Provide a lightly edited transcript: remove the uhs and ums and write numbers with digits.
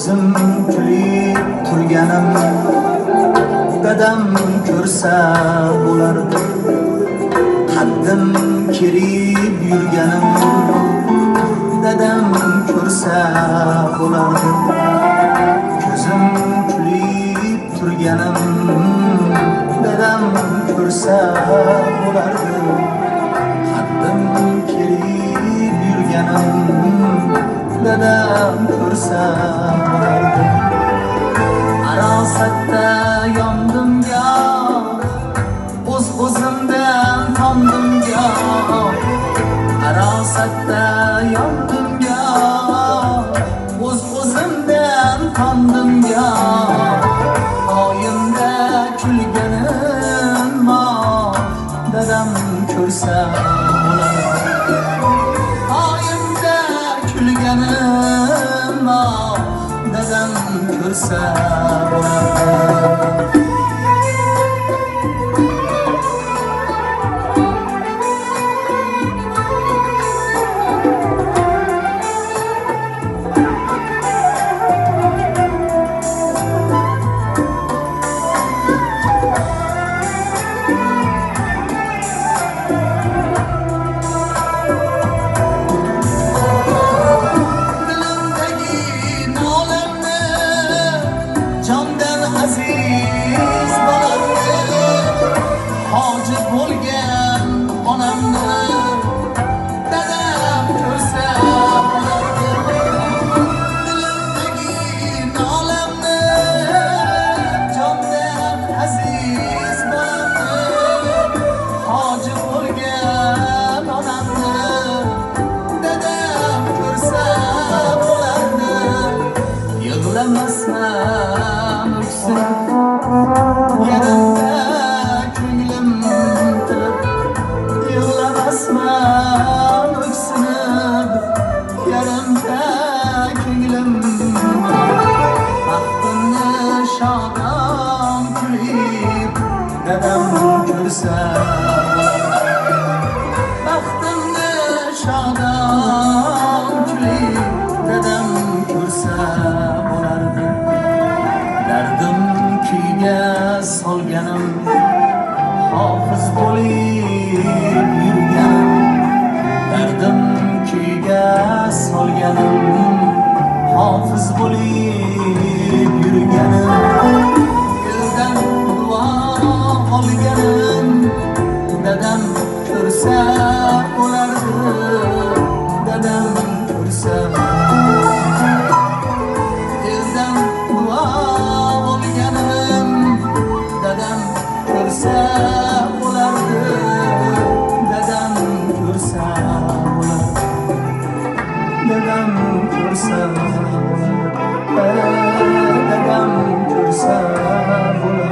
ko'zim kulib turganim dadam ko'rsa bo'lardi. Haddim kerib yurganim dadam ko'rsa bo'lardi. Ko'zim kulib turganim dadam ko'rsa bo'lardi. Haddim kerib yurganim dadam ko'rsa bo'lardi. Arosatda yondim ya, o'zimdan tomdim ya. Arosatda yondim ya, o'zimdan tomdim ya. Oyimda kulganim dadam ko'rsa bo'lardi. Oyimda kulganim dadam ko'rsa bo'lardi. Bo'lgan onamni dadam ko'rsa bo'lardi. Dilimdagi nolamni jondan aziz bolamni, hoji bo'lgan onamni dadam ko'rsa bo'lardi. Yig'lamasman o'ksib yarimda Yig'lamasman o'ksinib yarimda ko'nglim. Baxtimni shodon kulib dadam ko'rsa, baxtimni shodon kulib dadam ko'rsa bo'lardi. Dardim kuyga solganim hofiz bo'lib yurganim, dardim kuyga solganim hofiz bo'lib yurganim. Eldan duo olganim dadam ko'rsa bo'lardi. Dadam ko'rsa, eldan duo olganim dadam ko'rsa bo'lardi. Dadam ko'rsa bo'lardi. Dadam ko'rsa bo'lardi. Dadam ko'rsa bo'lardi.